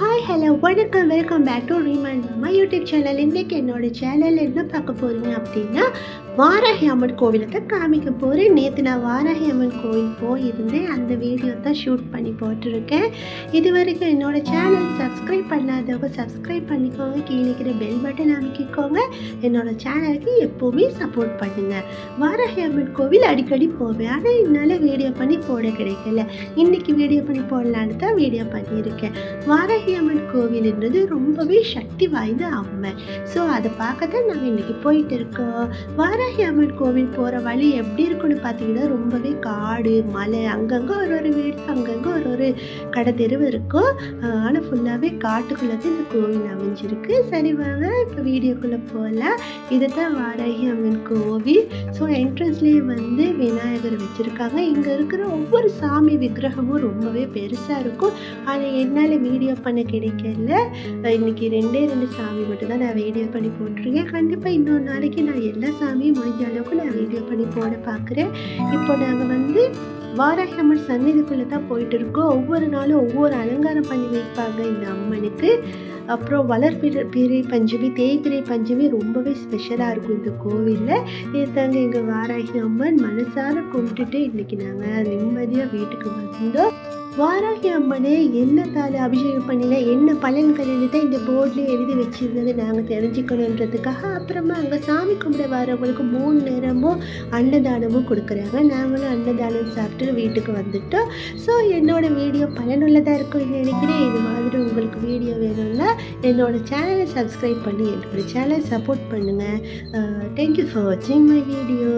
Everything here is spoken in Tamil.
ஹாய் ஹலோ வணக்கம் வெல்கம் பேக் டு ரீமைண்ட் மாமா யூடியூப் சேனல். இன்றைக்கி என்னோட சேனலில் என்ன பார்க்க போகிறீங்க அப்படின்னா, வாராகி அம்மன் கோவிலை தான் காமிக்க போகிறேன். நேற்று நான் வாராகி அம்மன் கோவில் போயிருந்தேன். அந்த வீடியோ தான் ஷூட் பண்ணி போட்டிருக்கேன். இது வரைக்கும் என்னோட சேனல் சப்ஸ்கிரைப் பண்ணாதவங்க சப்ஸ்கிரைப் பண்ணிக்கோங்க. கீழே இருக்கிற பெல் பட்டன் அமைக்கிக்கோங்க. என்னோட சேனலுக்கு எப்போவுமே சப்போர்ட் பண்ணுங்கள். வாராகி அம்மன் கோவில் அடிக்கடி போவேன், ஆனால் என்னால் வீடியோ பண்ணி போட கிடைக்கல. இன்றைக்கி வீடியோ பண்ணி போடலான்னு தான் வீடியோ பண்ணியிருக்கேன். வாராகி அம்மன் கோவில்ன்றது ரொம்பவே சக்தி வாய்ந்த அம்மன். ஸோ அதை பார்க்க தான் நாங்கள் இன்றைக்கி போயிட்டு இருக்கோம். வாராகி அம்மன் கோவில் போகிற வழி எப்படி இருக்குன்னு பார்த்தீங்கன்னா, ரொம்பவே காடு மலை, அங்கங்கே ஒரு வீடு, அங்கங்கே ஒரு கடை தெருவு இருக்கும். ஆனால் ஃபுல்லாகவே காட்டுக்குள்ளே தான் இந்த கோவில் அமைஞ்சிருக்கு. சரி வாங்க இப்போ வீடியோக்குள்ளே போகலாம். இது தான் வாராகி அம்மன் கோவில். ஸோ என்ட்ரன்ஸ்லேயே வந்து விநாயகர் வச்சுருக்காங்க. இங்கே இருக்கிற ஒவ்வொரு சாமி விக்கிரகமும் ரொம்பவே பெருசாக இருக்கும். ஆனால் என்னால் வீடியோ பண்ண கிடைக்கல. இன்றைக்கி ரெண்டு சாமி மட்டும்தான் நான் வீடியோ பண்ணி போட்டிருக்கேன். கண்டிப்பாக இன்னொரு நாளைக்கு நான் எல்லா சாமியும் முடிஞ்ச அளவுக்கு நான் வீடியோ பண்ணி போட பார்க்குறேன். இப்போ நாங்கள் வந்து வாராகி அம்மன் சந்நிதிக்குள்ளே தான் போயிட்டு இருக்கோம். ஒவ்வொரு நாளும் ஒவ்வொரு அலங்காரம் பண்ணி வைப்பாங்க இந்த அம்மனுக்கு. அப்புறம் வளர்பிறை பஞ்சமி, தேய்பிறை பஞ்சமி ரொம்பவே ஸ்பெஷலாக இருக்கும் இந்த கோவிலில். இது தாங்க எங்கள் வாராகி அம்மன். மனசார கும்பிட்டுட்டு இன்றைக்கி நாங்கள் நிம்மதியாக வீட்டுக்கு வந்தோம். வாராகி அம்மனே எண்ணத்தால் அபிஷேகம் பண்ணல என்ன பலன்கள்னு தான் இந்த போர்டில் எழுதி வச்சுருந்தது நாங்கள் தெரிஞ்சுக்கணுன்றதுக்காக. அப்புறமா அங்கே சாமி கும்பிட வரவங்களுக்கு 3 நேரமும் அன்னதானமும் கொடுக்குறாங்க. நாங்களும் அன்னதானம் சாப்பிட்டு வீட்டுக்கு வந்துட்டோம். ஸோ என்னோடய வீடியோ பலனுள்ளதாக இருக்கும்னு நினைக்கிறேன். இது மாதிரி உங்களுக்கு வீடியோ வேணும்னா என்னோடய சேனலை சப்ஸ்கிரைப் பண்ணி என்னோடய சேனலை சப்போர்ட் பண்ணுங்கள். தேங்க்யூ ஃபார் வாட்சிங் மை வீடியோ.